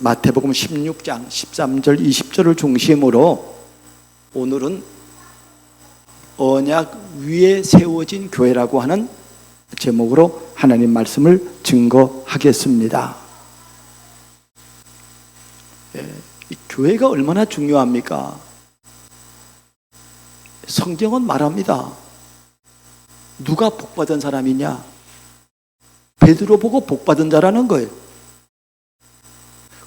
마태복음 16장 13절 20절을 중심으로 오늘은 언약 위에 세워진 교회라고 하는 제목으로 하나님 말씀을 증거하겠습니다. 이 교회가 얼마나 중요합니까? 성경은 말합니다. 누가 복받은 사람이냐? 베드로 보고 복받은 자라는 거예요.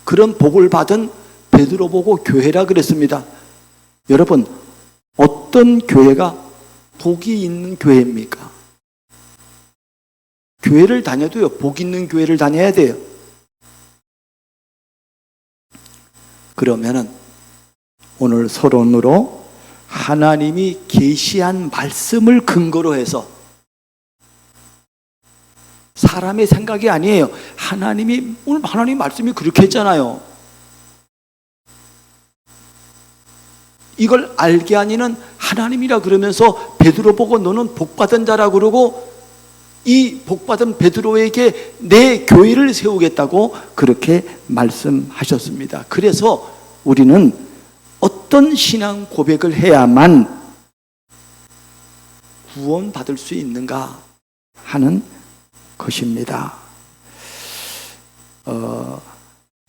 그런 복을 받은 베드로 보고 교회라 그랬습니다. 여러분, 어떤 교회가 복이 있는 교회입니까? 교회를 다녀도요, 복 있는 교회를 다녀야 돼요. 그러면은 오늘 서론으로 하나님이 계시한 말씀을 근거로 해서, 사람의 생각이 아니에요. 오늘 하나님 말씀이 그렇게 했잖아요. 이걸 알게 하니는 하나님이라 그러면서 베드로 보고 너는 복받은 자라 그러고, 이 복받은 베드로에게 내 교회를 세우겠다고 그렇게 말씀하셨습니다. 그래서 우리는 어떤 신앙 고백을 해야만 구원받을 수 있는가 하는 것입니다.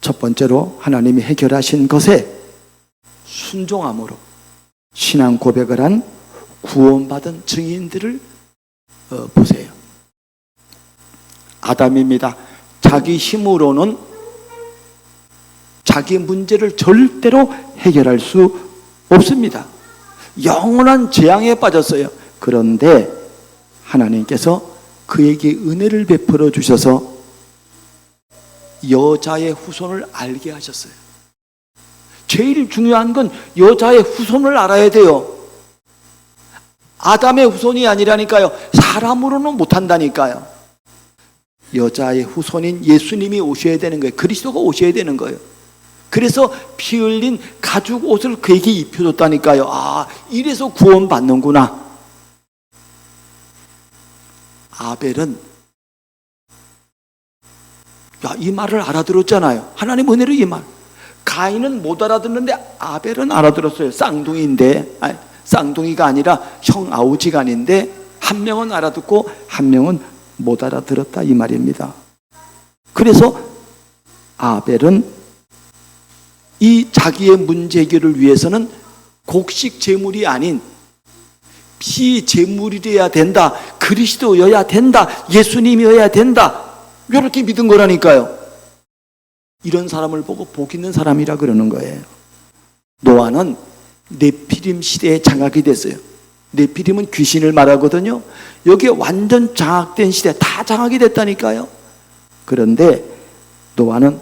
첫 번째로 하나님이 해결하신 것에 순종함으로 신앙 고백을 한 구원받은 증인들을 보세요. 아담입니다. 자기 힘으로는 자기 문제를 절대로 해결할 수 없습니다. 영원한 재앙에 빠졌어요. 그런데 하나님께서 그에게 은혜를 베풀어 주셔서 여자의 후손을 알게 하셨어요. 제일 중요한 건 여자의 후손을 알아야 돼요. 아담의 후손이 아니라니까요. 사람으로는 못한다니까요. 여자의 후손인 예수님이 오셔야 되는 거예요. 그리스도가 오셔야 되는 거예요. 그래서 피 흘린 가죽 옷을 그에게 입혀줬다니까요. 아, 이래서 구원받는구나. 아벨은 이 말을 알아들었잖아요. 하나님 은혜로 이 말. 가인은 못 알아듣는데 아벨은 알아들었어요. 쌍둥이인데, 쌍둥이가 아니라 형 아우지간인데 한 명은 알아듣고 한 명은 못 알아들었다 이 말입니다. 그래서 아벨은 이 자기의 문제 해결을 위해서는 곡식 제물이 아닌 피 제물이어야 된다, 그리스도여야 된다, 예수님이어야 된다, 이렇게 믿은 거라니까요. 이런 사람을 보고 복 있는 사람이라 그러는 거예요. 노아는 네피림 시대에 장악이 됐어요. 네피림은 귀신을 말하거든요. 여기에 완전 장악된 시대, 다 장악이 됐다니까요. 그런데 노아는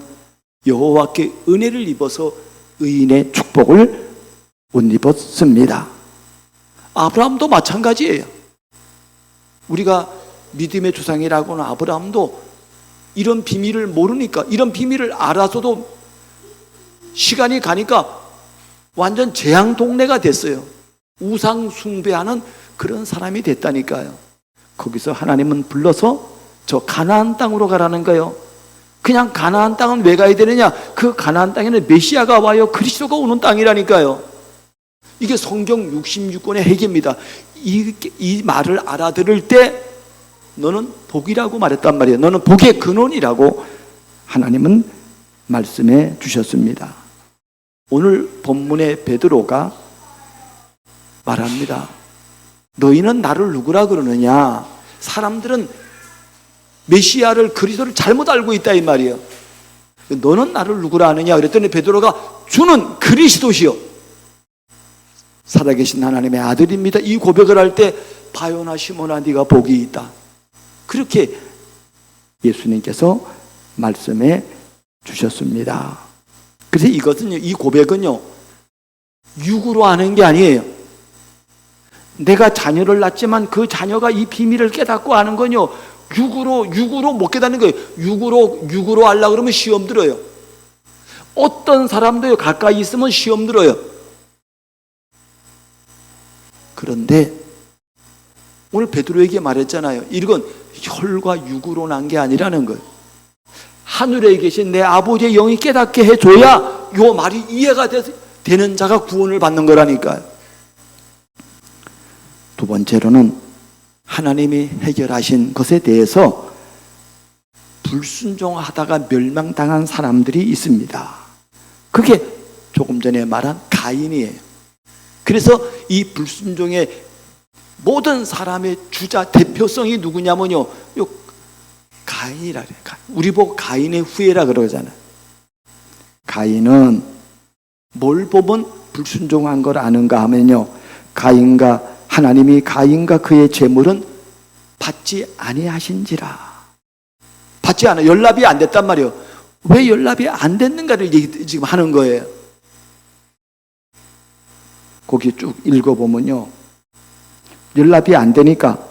여호와께 은혜를 입어서 의인의 축복을 못 입었습니다. 아브라함도 마찬가지예요. 우리가 믿음의 조상이라고는 아브라함도 이런 비밀을 모르니까, 이런 비밀을 알아서도 시간이 가니까 완전 재앙 동네가 됐어요. 우상 숭배하는 그런 사람이 됐다니까요. 거기서 하나님은 불러서 저 가나안 땅으로 가라는 거예요. 그냥 가나안 땅은 왜 가야 되느냐? 그 가나안 땅에는 메시아가 와요. 그리스도가 오는 땅이라니까요. 이게 성경 66권의 핵입니다. 이 말을 알아들을 때 너는 복이라고 말했단 말이에요. 너는 복의 근원이라고 하나님은 말씀해 주셨습니다. 오늘 본문의 베드로가 말합니다. 너희는 나를 누구라 그러느냐? 사람들은 메시아를, 그리스도를 잘못 알고 있다 이 말이에요. 너는 나를 누구라 하느냐? 그랬더니 베드로가 주는 그리스도시요 살아계신 하나님의 아들입니다. 이 고백을 할 때 바요나 시몬아 네가 복이 있다. 그렇게 예수님께서 말씀해 주셨습니다. 그래서 이것은요, 이 고백은요, 육으로 하는 게 아니에요. 내가 자녀를 낳지만 그 자녀가 이 비밀을 깨닫고 하는 건요, 육으로 못 깨닫는 거예요. 육으로 하려고 그러면 시험 들어요. 어떤 사람도요, 가까이 있으면 시험 들어요. 그런데 오늘 베드로에게 말했잖아요. 이건 혈과 육으로 난 게 아니라는 거예요. 하늘에 계신 내 아버지의 영이 깨닫게 해줘야 요 말이 이해가 되는 자가 구원을 받는 거라니까요. 두 번째로는 하나님이 해결하신 것에 대해서 불순종하다가 멸망당한 사람들이 있습니다. 그게 조금 전에 말한 가인이에요. 그래서 이 불순종의 모든 사람의 주자 대표성이 누구냐면요, 요 가인이라 그래요. 우리 보고 가인의 후예라 그러잖아요. 가인은 뭘 보면 불순종한 걸 아는가 하면요, 하나님이 가인과 그의 재물은 받지 아니하신지라. 받지 않아. 연락이 안 됐단 말이에요. 왜 연락이 안 됐는가를 지금 하는 거예요. 거기 쭉 읽어보면요, 연락이 안 되니까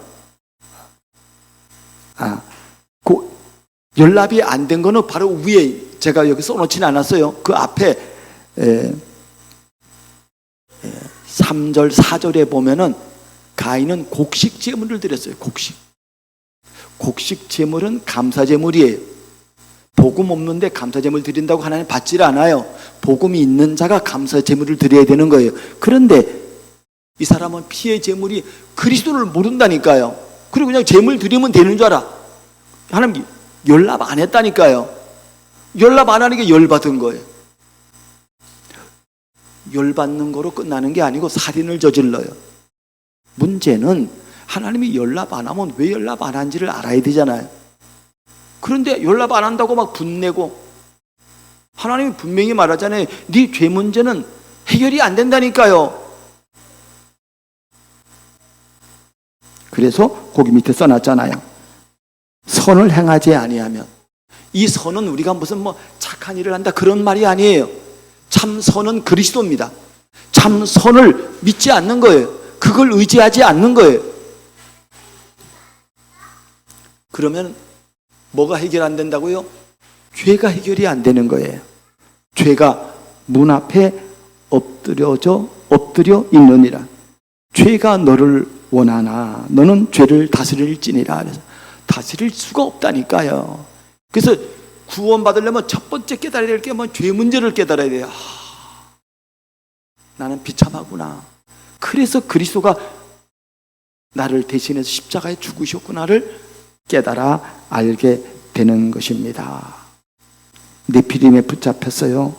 연락이 안 된 거는 바로 위에 제가 여기 써놓지는 않았어요. 그 앞에 3절 4절에 보면은 가인은 곡식 제물을 드렸어요. 곡식 제물은 감사 제물이에요. 복음 없는데 감사 제물 드린다고 하나님 받질 않아요. 복음이 있는 자가 감사 제물을 드려야 되는 거예요. 그런데 이 사람은 피의 제물이 그리스도를 모른다니까요. 그리고 그냥 제물 드리면 되는 줄 알아. 하나님 연락 안 했다니까요. 연락 안 하는 게 열받은 거예요. 열받는 거로 끝나는 게 아니고 살인을 저질러요. 문제는 하나님이 연락 안 하면 왜 연락 안 한지를 알아야 되잖아요. 그런데 연락 안 한다고 막 분내고, 하나님이 분명히 말하잖아요. 네 죄 문제는 해결이 안 된다니까요. 그래서 거기 밑에 써놨잖아요. 선을 행하지 아니하면. 이 선은 우리가 무슨 착한 일을 한다 그런 말이 아니에요. 참 선은 그리스도입니다. 참 선을 믿지 않는 거예요. 그걸 의지하지 않는 거예요. 그러면 뭐가 해결 안 된다고요? 죄가 해결이 안 되는 거예요. 죄가 문 앞에 엎드려 있느니라. 죄가 너를 원하나 너는 죄를 다스릴지니라. 그래서 다스릴 수가 없다니까요. 그래서 구원받으려면 첫 번째 깨달아야 될 게 죄 문제를 깨달아야 돼요. 나는 비참하구나. 그래서 그리스도가 나를 대신해서 십자가에 죽으셨구나를 깨달아 알게 되는 것입니다. 네피림에 붙잡혔어요.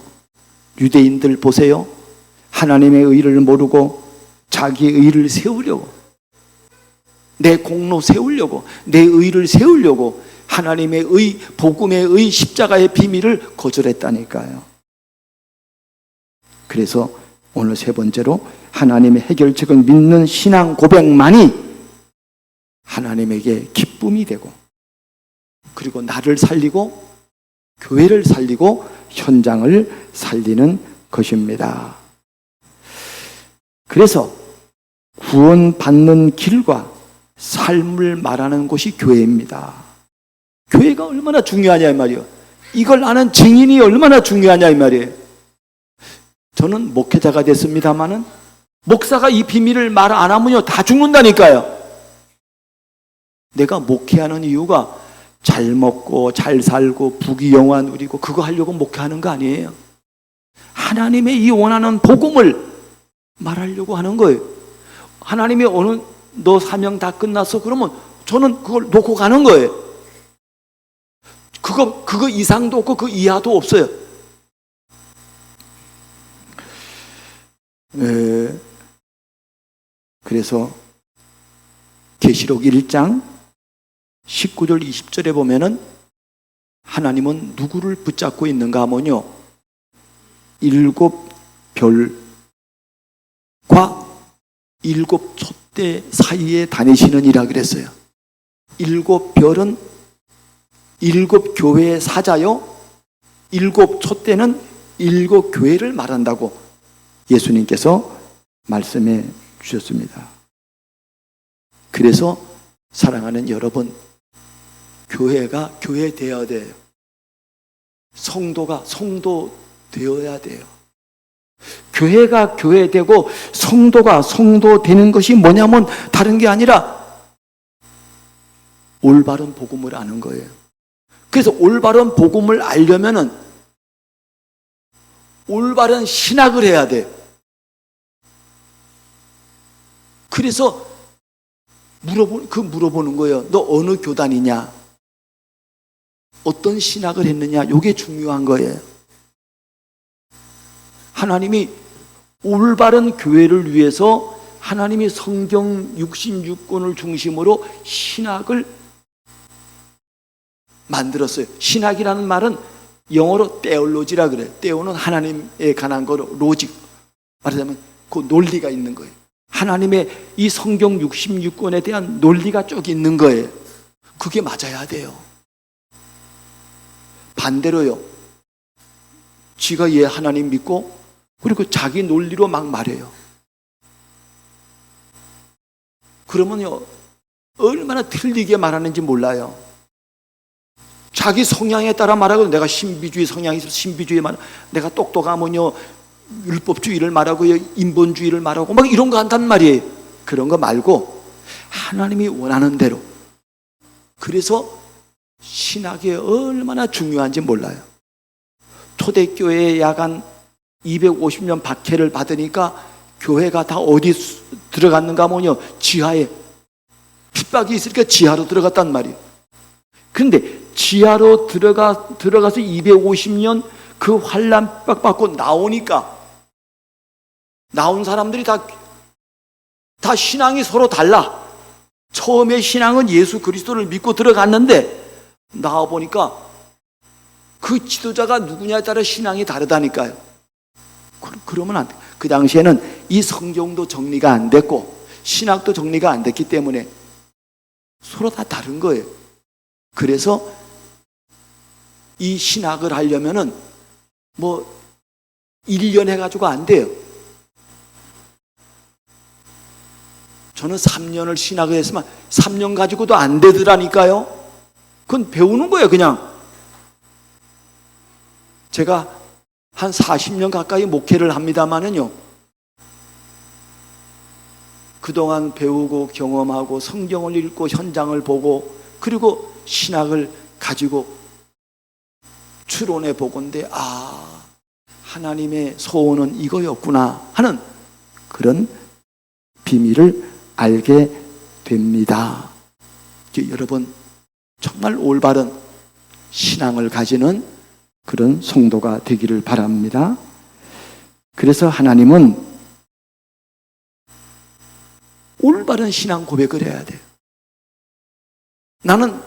유대인들 보세요. 하나님의 의를 모르고 자기의 의를 세우려고, 내 공로 세우려고, 내 의를 세우려고 하나님의 의, 복음의 의, 십자가의 비밀을 거절했다니까요. 그래서 오늘 세 번째로 하나님의 해결책을 믿는 신앙 고백만이 하나님에게 기쁨이 되고, 그리고 나를 살리고 교회를 살리고 현장을 살리는 것입니다. 그래서 구원받는 길과 삶을 말하는 곳이 교회입니다. 교회가 얼마나 중요하냐 이 말이에요. 이걸 아는 증인이 얼마나 중요하냐 이 말이에요. 저는 목회자가 됐습니다마는 목사가 이 비밀을 말 안 하면요 다 죽는다니까요. 내가 목회하는 이유가 잘 먹고 잘 살고 부귀영화 누리고 그거 하려고 목회하는 거 아니에요. 하나님의 이 원하는 복음을 말하려고 하는 거예요. 하나님이 오늘 너 사명 다 끝났어 그러면 저는 그걸 놓고 가는 거예요. 그거 이상도 없고 그 이하도 없어요. 그래서 계시록 1장 19절 20절에 보면은 하나님은 누구를 붙잡고 있는가 하면요 7 별과 7 촛대 사이에 다니시는이라 그랬어요. 7 별은 7 교회의 사자요, 7 촛대는 7 교회를 말한다고 예수님께서 말씀해 주셨습니다. 그래서 사랑하는 여러분, 교회가 교회 되어야 돼요. 성도가 성도 되어야 돼요. 교회가 교회 되고 성도가 성도 되는 것이 뭐냐면 다른 게 아니라 올바른 복음을 아는 거예요. 그래서 올바른 복음을 알려면은 올바른 신학을 해야 돼. 그래서 물어보는 거예요. 너 어느 교단이냐? 어떤 신학을 했느냐? 이게 중요한 거예요. 하나님이 올바른 교회를 위해서 하나님이 성경 66권을 중심으로 신학을 만들었어요. 신학이라는 말은 영어로 테올로지라 그래요. 테오는 하나님에 관한 거로, 로직, 말하자면 그 논리가 있는 거예요. 하나님의 이 성경 66권에 대한 논리가 쭉 있는 거예요. 그게 맞아야 돼요. 반대로요, 지가 얘 하나님 믿고 그리고 자기 논리로 막 말해요. 그러면요, 얼마나 틀리게 말하는지 몰라요. 자기 성향에 따라 말하고, 내가 신비주의 성향이 있어서 신비주의 말하고, 내가 똑똑하면요 율법주의를 말하고 인본주의를 말하고 막 이런 거 한단 말이에요. 그런 거 말고 하나님이 원하는 대로. 그래서 신학이 얼마나 중요한지 몰라요. 초대교회에 약간 250년 박해를 받으니까 교회가 다 어디 들어갔는가 하면요, 지하에 핍박이 있으니까 지하로 들어갔단 말이에요. 그런데 지하로 들어가서 250년 그 환난 핍박 받고 나오니까 나온 사람들이 다 신앙이 서로 달라. 처음에 신앙은 예수 그리스도를 믿고 들어갔는데 나와 보니까 그 지도자가 누구냐에 따라 신앙이 다르다니까요. 그러면 안 돼. 그 당시에는 이 성경도 정리가 안 됐고 신학도 정리가 안 됐기 때문에 서로 다 다른 거예요. 그래서 이 신학을 하려면은 1년 해가지고 안 돼요. 저는 3년을 신학을 했으면 3년 가지고도 안 되더라니까요. 그건 배우는 거예요, 그냥. 제가 한 40년 가까이 목회를 합니다마는요, 그동안 배우고 경험하고 성경을 읽고 현장을 보고 그리고 신학을 가지고 추론해 보건대, 하나님의 소원은 이거였구나 하는 그런 비밀을 알게 됩니다. 여러분, 정말 올바른 신앙을 가지는 그런 성도가 되기를 바랍니다. 그래서 하나님은 올바른 신앙 고백을 해야 돼요. 나는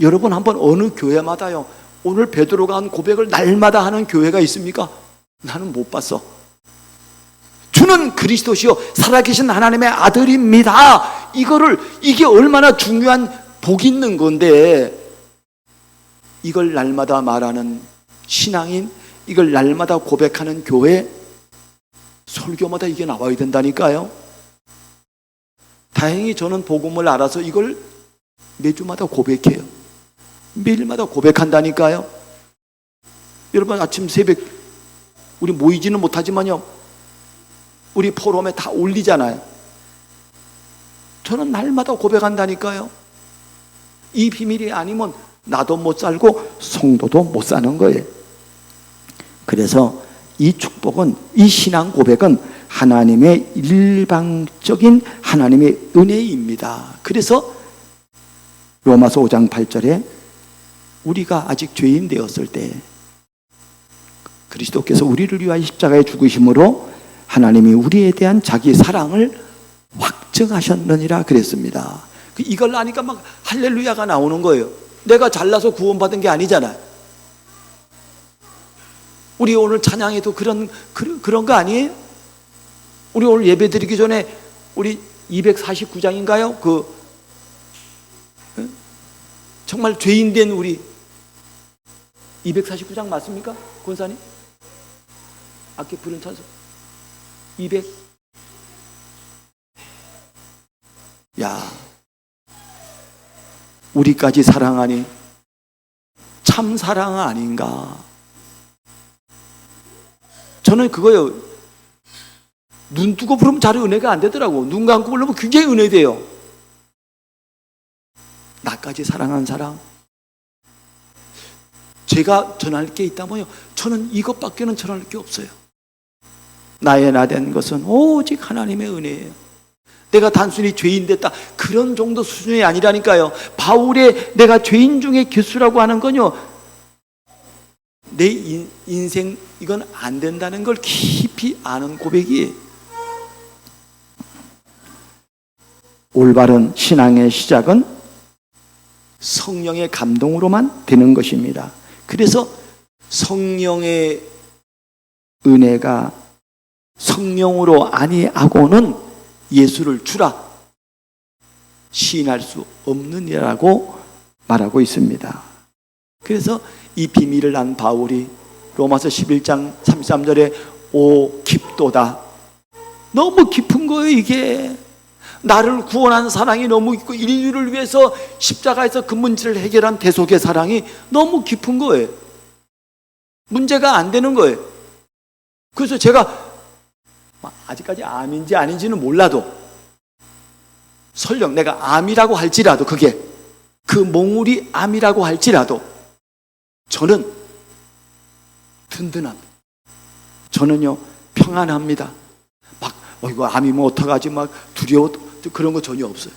여러분 한번 어느 교회마다요, 오늘 베드로가 한 고백을 날마다 하는 교회가 있습니까? 나는 못 봤어. 주는 그리스도시요 살아계신 하나님의 아들입니다. 이게 얼마나 중요한 복 있는 건데, 이걸 날마다 말하는 신앙인, 이걸 날마다 고백하는 교회, 설교마다 이게 나와야 된다니까요. 다행히 저는 복음을 알아서 이걸 매주마다 고백해요. 매일마다 고백한다니까요. 여러분, 아침 새벽 우리 모이지는 못하지만요, 우리 포럼에 다 올리잖아요. 저는 날마다 고백한다니까요. 이 비밀이 아니면 나도 못 살고 성도도 못 사는 거예요. 그래서 이 축복은, 이 신앙 고백은 하나님의 일방적인 하나님의 은혜입니다. 그래서 로마서 5장 8절에 우리가 아직 죄인 되었을 때 그리스도께서 우리를 위하여 십자가에 죽으심으로 하나님이 우리에 대한 자기 사랑을 확증하셨느니라 그랬습니다. 이걸 아니까 막 할렐루야가 나오는 거예요. 내가 잘나서 구원받은 게 아니잖아요. 우리 오늘 찬양에도 그런 거 아니에요? 우리 오늘 예배 드리기 전에 우리 249장인가요? 정말 죄인 된 우리 249장 맞습니까? 권사님? 아까 부른 찬송 200. 우리까지 사랑하니 참 사랑 아닌가? 저는 그거요, 눈 뜨고 부르면 잘 은혜가 안 되더라고. 눈 감고 부르면 굉장히 은혜돼요. 나까지 사랑한 사랑, 제가 전할 게 있다면요, 저는 이것밖에는 전할 게 없어요. 나의 나 된 것은 오직 하나님의 은혜예요. 내가 단순히 죄인 됐다, 그런 정도 수준이 아니라니까요. 바울의 내가 죄인 중에 괴수라고 하는 건요, 내 인생 이건 안 된다는 걸 깊이 아는 고백이에요. 올바른 신앙의 시작은 성령의 감동으로만 되는 것입니다. 그래서 성령의 은혜가 성령으로 아니하고는 예수를 주라 시인할 수 없느니라고 말하고 있습니다. 그래서 이 비밀을 안 바울이 로마서 11장 33절에 오 깊도다, 너무 깊은 거예요. 이게 나를 구원한 사랑이 너무 깊고 인류를 위해서 십자가에서 그 문제를 해결한 대속의 사랑이 너무 깊은 거예요. 문제가 안 되는 거예요. 그래서 제가 아직까지 암인지 아닌지는 몰라도 설령 내가 암이라고 할지라도, 그게 그 몽울이 암이라고 할지라도 저는 든든합니다. 저는요 평안합니다. 막 이거 암이면 어떡하지 막 두려워, 그런 거 전혀 없어요.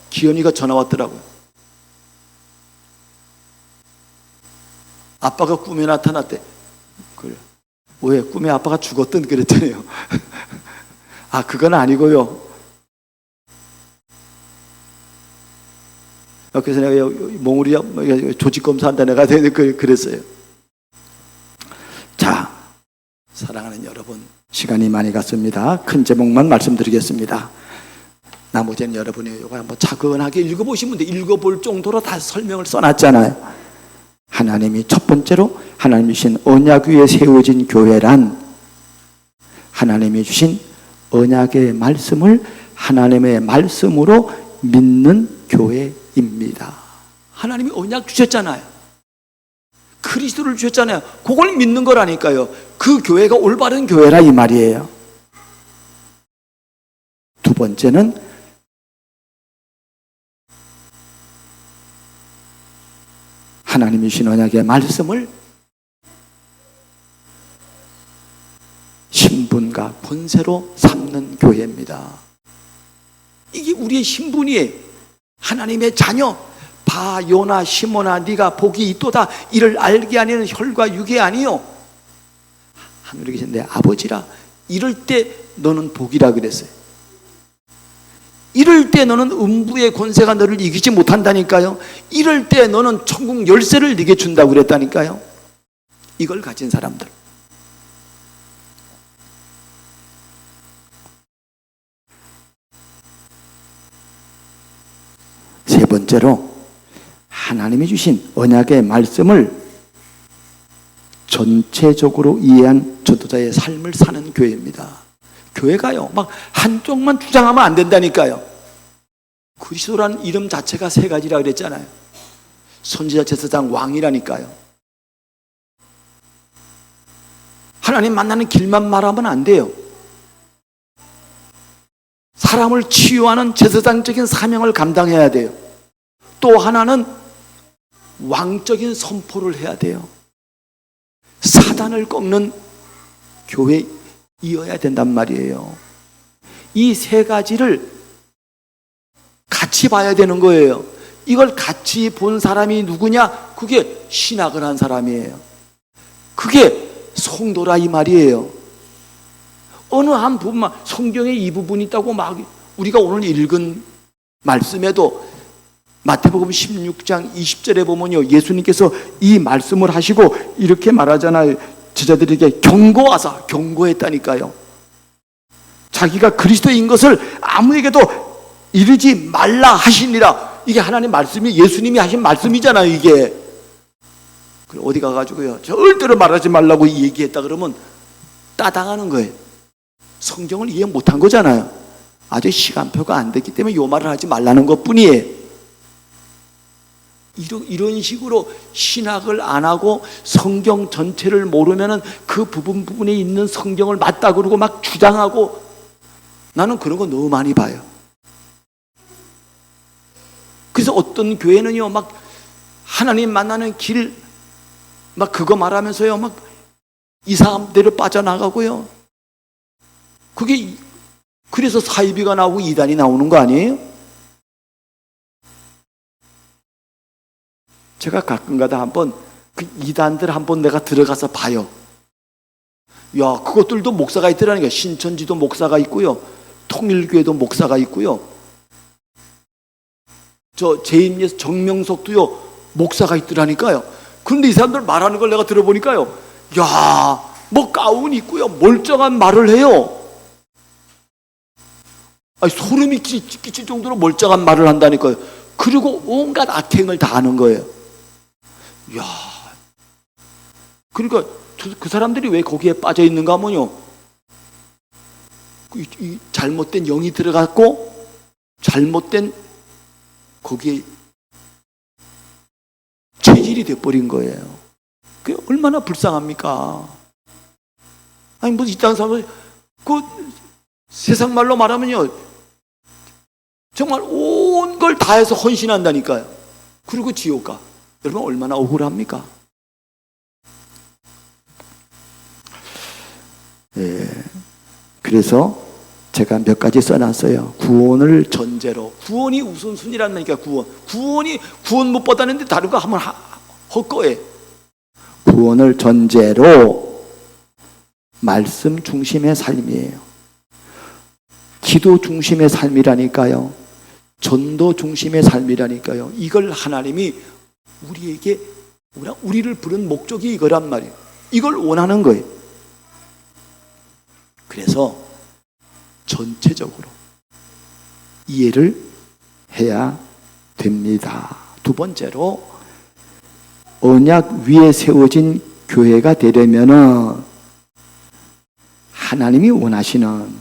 기현이가 전화 왔더라고요. 아빠가 꿈에 나타났대. 그래. 왜? 꿈에 아빠가 죽었던 그랬잖아요. 아, 그건 아니고요. 그래서 내가 몽울이 조직검사한다 내가 그랬어요. 자, 사랑하는 여러분, 시간이 많이 갔습니다. 큰 제목만 말씀드리겠습니다. 나머지는 여러분이 이거 한번 차근하게 읽어보시면 돼. 읽어볼 정도로 다 설명을 써놨잖아요. 하나님이 첫 번째로 하나님이 주신 언약 위에 세워진 교회란 하나님이 주신 언약의 말씀을 하나님의 말씀으로 믿는 교회입니다. 하나님이 언약 주셨잖아요. 그리스도를 주셨잖아요. 그걸 믿는 거라니까요. 그 교회가 올바른 교회라 이 말이에요. 두 번째는 하나님이 주신 언약의 말씀을 신분과 권세로 삼는 교회입니다. 이게 우리의 신분이에요. 하나님의 자녀. 바 요나 시몬아 네가 복이 있도다. 이를 알게 하는 혈과 육이 아니요 하늘에 계신 내 아버지라. 이럴 때 너는 복이라 그랬어요. 이럴 때 너는 음부의 권세가 너를 이기지 못한다니까요. 이럴 때 너는 천국 열쇠를 네게 준다고 그랬다니까요. 이걸 가진 사람들. 세 번째로 하나님이 주신 언약의 말씀을 전체적으로 이해한 전도자의 삶을 사는 교회입니다. 교회가요 막 한쪽만 주장하면 안 된다니까요. 그리스도라는 이름 자체가 세 가지라 그랬잖아요. 선지자, 제사장, 왕이라니까요. 하나님 만나는 길만 말하면 안 돼요. 사람을 치유하는 제사장적인 사명을 감당해야 돼요. 또 하나는 왕적인 선포를 해야 돼요. 사단을 꺾는 교회이어야 된단 말이에요. 이 세 가지를 같이 봐야 되는 거예요. 이걸 같이 본 사람이 누구냐? 그게 신학을 한 사람이에요. 그게 성도라 이 말이에요. 어느 한 부분만, 성경에 이 부분이 있다고 막 우리가 오늘 읽은 말씀에도 마태복음 16장 20절에 보면요, 예수님께서 이 말씀을 하시고 이렇게 말하잖아요. 제자들에게 경고했다니까요. 자기가 그리스도인 것을 아무에게도 이르지 말라 하시니라. 이게 하나님 말씀이, 예수님이 하신 말씀이잖아요. 이게 어디 가가지고요 절대로 말하지 말라고 얘기했다 그러면 따당하는 거예요. 성경을 이해 못한 거잖아요. 아직 시간표가 안 됐기 때문에 요 말을 하지 말라는 것 뿐이에요. 이런 식으로 신학을 안 하고 성경 전체를 모르면은 그 부분에 있는 성경을 맞다 그러고 막 주장하고, 나는 그런 거 너무 많이 봐요. 그래서 어떤 교회는요 막 하나님 만나는 길, 막 그거 말하면서요, 막 이상한 데로 빠져나가고요. 그래서 사이비가 나오고 이단이 나오는 거 아니에요? 제가 가끔가다 한번 그 이단들 한번 내가 들어가서 봐요. 야, 그것들도 목사가 있더라니까. 신천지도 목사가 있고요, 통일교회도 목사가 있고요, 저 제2예수 정명석도요 목사가 있더라니까요. 그런데 이 사람들 말하는 걸 내가 들어보니까요, 야, 뭐 가운 있고요, 멀쩡한 말을 해요. 아니, 소름이 끼칠 정도로 멀쩡한 말을 한다니까요. 그리고 온갖 악행을 다 하는 거예요. 야, 그러니까 그 사람들이 왜 거기에 빠져 있는가 하면요, 이 잘못된 영이 들어갔고 잘못된 거기에 체질이 돼버린 거예요. 그게 얼마나 불쌍합니까? 아니, 뭐 이 땅 사람은 그 세상 말로 말하면요, 정말 온 걸 다해서 헌신한다니까요. 그리고 지옥 가. 여러분 얼마나 억울합니까? 예. 그래서 제가 몇 가지 써놨어요. 구원을 전제로. 구원이 우선순위란 말이니까 구원 못 받았는데 다른 거 하면 헛거예요. 구원을 전제로 말씀 중심의 삶이에요. 기도 중심의 삶이라니까요. 전도 중심의 삶이라니까요. 이걸 하나님이 우리를 부른 목적이 이거란 말이에요. 이걸 원하는 거예요. 그래서 전체적으로 이해를 해야 됩니다. 두 번째로, 언약 위에 세워진 교회가 되려면은 하나님이 원하시는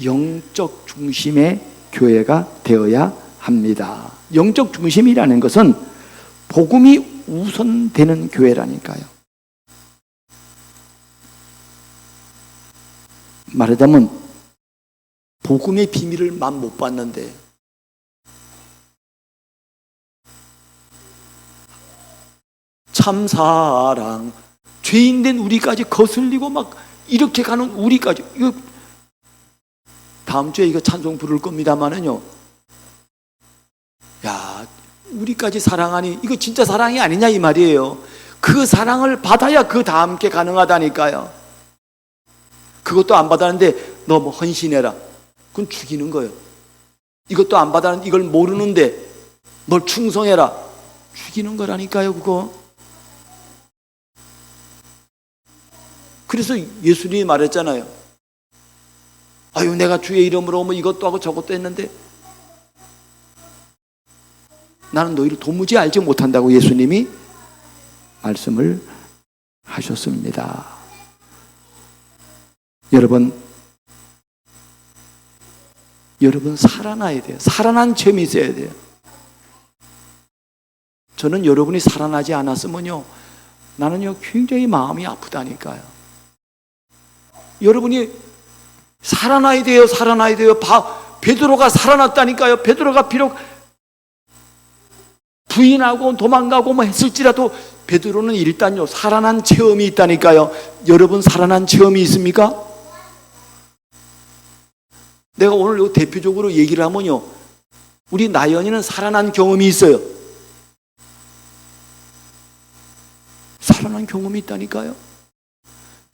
영적 중심의 교회가 되어야 합니다. 영적 중심이라는 것은 복음이 우선되는 교회라니까요. 말하자면 복음의 비밀을 만 못 봤는데 참사랑 죄인된 우리까지 거슬리고 막 이렇게 가는 우리까지, 이거 다음 주에 이거 찬송 부를 겁니다만은요, 야, 우리까지 사랑하니 이거 진짜 사랑이 아니냐 이 말이에요. 그 사랑을 받아야 그 다음 게 가능하다니까요. 그것도 안 받았는데 너 뭐 헌신해라, 그건 죽이는 거예요. 이것도 안 받았는데 이걸 모르는데 널 충성해라, 죽이는 거라니까요, 그거. 그래서 예수님이 말했잖아요. 아유, 내가 주의 이름으로 뭐 이것도 하고 저것도 했는데 나는 너희를 도무지 알지 못한다고 예수님이 말씀을 하셨습니다. 여러분 살아나야 돼요. 살아난 체험이 있어야 돼요. 저는 여러분이 살아나지 않았으면요, 나는요 굉장히 마음이 아프다니까요. 여러분이 살아나야 돼요. 살아나야 돼요. 베드로가 살아났다니까요. 베드로가 비록 부인하고 도망가고 뭐 했을지라도 베드로는 일단요 살아난 체험이 있다니까요. 여러분 살아난 체험이 있습니까? 내가 오늘 대표적으로 얘기를 하면요, 우리 나연이는 살아난 경험이 있어요. 살아난 경험이 있다니까요.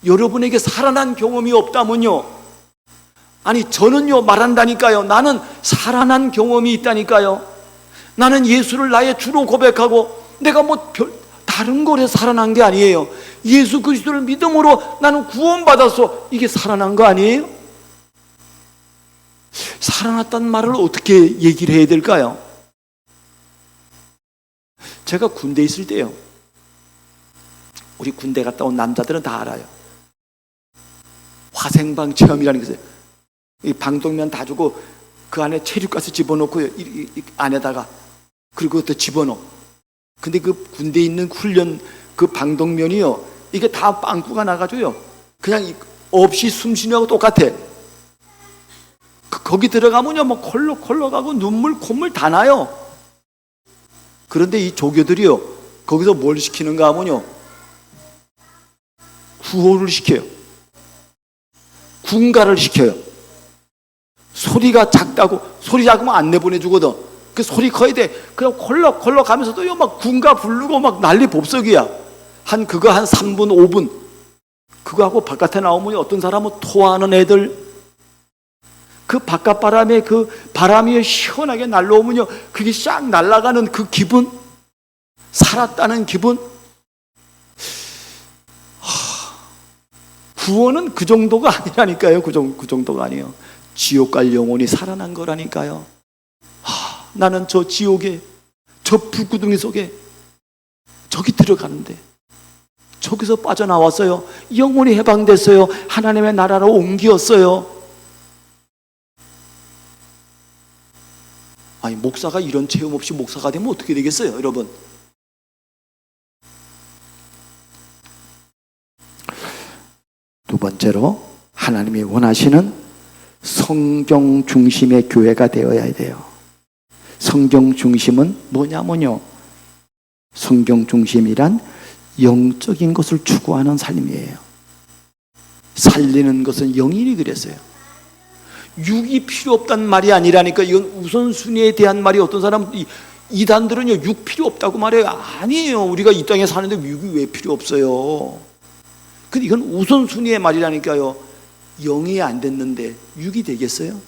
여러분에게 살아난 경험이 없다면요, 아니 저는요 말한다니까요, 나는 살아난 경험이 있다니까요. 나는 예수를 나의 주로 고백하고 내가 뭐 다른 거래 살아난 게 아니에요. 예수 그리스도를 믿음으로 나는 구원받아서 이게 살아난 거 아니에요? 살아났다는 말을 어떻게 얘기를 해야 될까요? 제가 군대에 있을 때요, 우리 군대 갔다 온 남자들은 다 알아요. 화생방 체험이라는 게 있어요. 이 방독면 다 주고 그 안에 체류가스 집어넣고요, 이 안에다가, 그리고 그것도 집어넣어. 근데 그 군대에 있는 훈련 그 방독면이요, 이게 다 빵꾸가 나가지고요, 그냥 없이 숨 쉬는 거하고 똑같아. 거기 들어가면요 뭐 콜록콜록하고 눈물 콧물 다 나요. 그런데 이 조교들이요, 거기서 뭘 시키는가 하면요, 구호를 시켜요. 군가를 시켜요. 소리가 작다고, 소리 작으면 안 내보내주거든. 그 소리 커야 돼. 그냥 콜럭콜럭 가면서도 막 군가 부르고 막 난리 법석이야. 그거 한 3분, 5분. 그거 하고 바깥에 나오면 어떤 사람은 토하는 애들, 그 바깥 바람에 그 바람이 시원하게 날라오면요, 그게 싹 날아가는 그 기분, 살았다는 기분. 구원은 그 정도가 아니라니까요. 그 정도가 아니에요. 지옥 갈 영혼이 살아난 거라니까요. 나는 저 지옥에, 저 불구덩이 속에 저기 들어가는데 저기서 빠져나왔어요. 영혼이 해방됐어요. 하나님의 나라로 옮겼어요. 아니, 목사가 이런 체험 없이 목사가 되면 어떻게 되겠어요, 여러분? 두 번째로, 하나님이 원하시는 성경 중심의 교회가 되어야 돼요. 성경 중심은 뭐냐면요, 성경 중심이란 영적인 것을 추구하는 삶이에요. 살리는 것은 영인이 그랬어요. 육이 필요 없다는 말이 아니라니까. 이건 우선순위에 대한 말이, 어떤 사람, 이단들은요, 육 필요 없다고 말해요. 아니에요. 우리가 이 땅에 사는데 육이 왜 필요 없어요? 근데 이건 우선순위의 말이라니까요. 영이 안 됐는데 육이 되겠어요?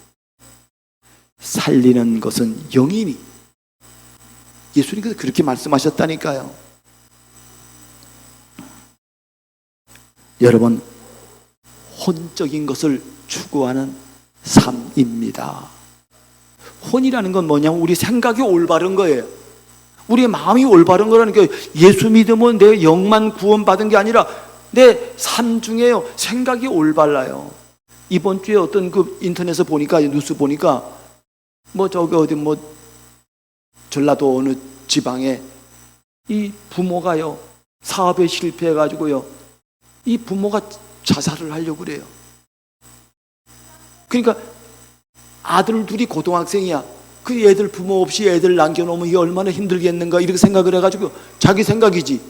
살리는 것은 영이니. 예수님께서 그렇게 말씀하셨다니까요. 여러분, 혼적인 것을 추구하는 삶입니다. 혼이라는 건 뭐냐면 우리 생각이 올바른 거예요. 우리의 마음이 올바른 거라니까. 예수 믿으면 내 영만 구원받은 게 아니라 내 삶 중에요, 생각이 올바라요. 이번 주에 어떤 그 인터넷에 보니까, 뉴스 보니까, 전라도 어느 지방에 이 부모가요, 사업에 실패해가지고요, 이 부모가 자살을 하려고 그래요. 그러니까 아들 둘이 고등학생이야. 그 애들 부모 없이 애들 남겨놓으면 이게 얼마나 힘들겠는가, 이렇게 생각을 해가지고, 자기 생각이지,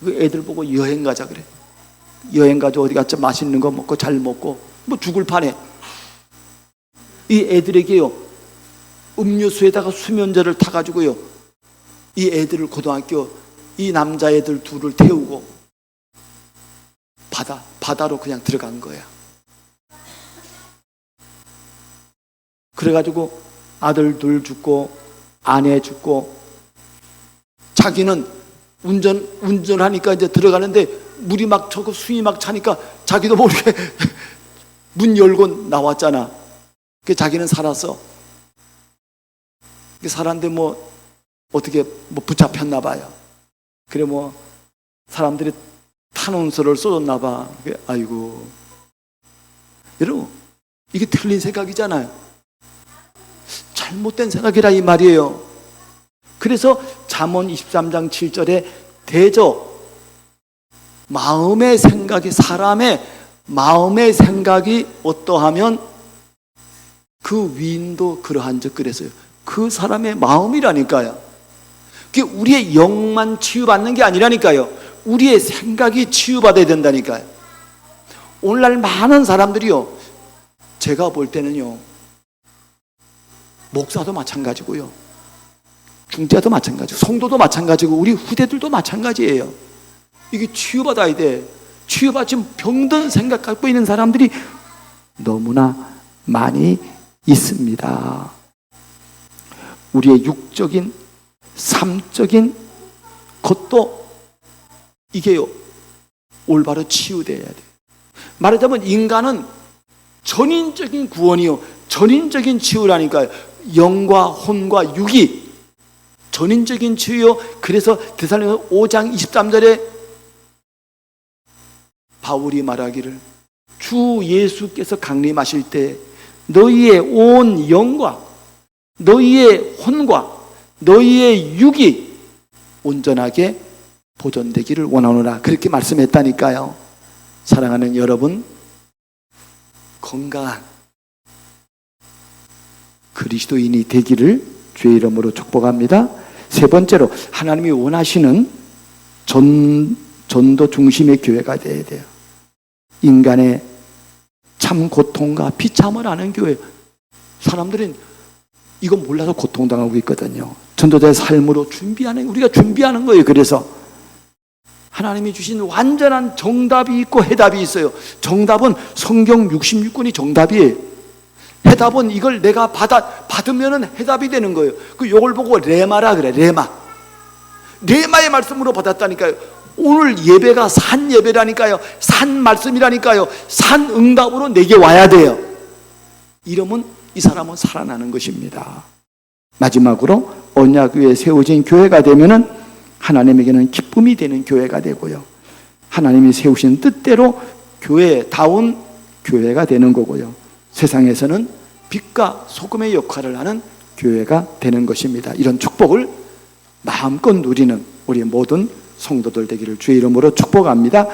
그 애들 보고 여행 가자 그래. 여행 가서 어디 가서 맛있는 거 먹고 잘 먹고 죽을 판에 이 애들에게요, 음료수에다가 수면제를 타가지고요, 이 애들을, 고등학교 이 남자애들 둘을 태우고 바다로 그냥 들어간 거야. 그래가지고 아들 둘 죽고 아내 죽고, 자기는 운전하니까 이제 들어가는데 물이 막 저거 수위 막 차니까 자기도 모르게 문 열고 나왔잖아. 그 자기는 살았어. 살았는데 어떻게 붙잡혔나 봐요. 그래 사람들이 탄원서를 써줬나 봐. 아이고, 여러분, 이게 틀린 생각이잖아요. 잘못된 생각이라 이 말이에요. 그래서 잠언 23장 7절에 대저 마음의 생각이, 사람의 마음의 생각이 어떠하면 그 위인도 그러한 즉 그랬어요. 그 사람의 마음이라니까요. 그게 우리의 영만 치유받는 게 아니라니까요. 우리의 생각이 치유받아야 된다니까요. 오늘날 많은 사람들이요, 제가 볼 때는요, 목사도 마찬가지고요, 중재도 마찬가지고, 성도도 마찬가지고, 우리 후대들도 마찬가지예요. 이게 치유받아야 돼. 치유받지 병든 생각 갖고 있는 사람들이 너무나 많이 있습니다. 우리의 육적인, 삶적인 것도 이게요, 올바로 치유돼야 돼. 말하자면 인간은 전인적인 구원이요, 전인적인 치유라니까요. 영과 혼과 육이 전인적인 치유요. 그래서 데살로니가 5장 23절에 바울이 말하기를, 주 예수께서 강림하실 때 너희의 온 영과 너희의 혼과 너희의 육이 온전하게 보존되기를 원하노라, 그렇게 말씀했다니까요. 사랑하는 여러분, 건강한 그리스도인이 되기를 주의 이름으로 축복합니다. 세 번째로 하나님이 원하시는 전도 중심의 교회가 되어야 돼요. 인간의 참 고통과 비참을 아는 교회. 사람들은 이거 몰라서 고통당하고 있거든요. 전도자의 삶으로 우리가 준비하는 거예요. 그래서 하나님이 주신 완전한 정답이 있고 해답이 있어요. 정답은 성경 66권이 정답이에요. 해답은 이걸 내가 받으면 해답이 되는 거예요. 요걸 보고 레마라 그래. 레마의 말씀으로 받았다니까요. 오늘 예배가 산 예배라니까요. 산 말씀이라니까요. 산 응답으로 내게 와야 돼요. 이러면 이 사람은 살아나는 것입니다. 마지막으로 언약위에 세워진 교회가 되면은 하나님에게는 기쁨이 되는 교회가 되고요. 하나님이 세우신 뜻대로 교회다운 교회가 되는 거고요. 세상에서는 빛과 소금의 역할을 하는 교회가 되는 것입니다. 이런 축복을 마음껏 누리는 우리 모든 성도들 되기를 주의 이름으로 축복합니다.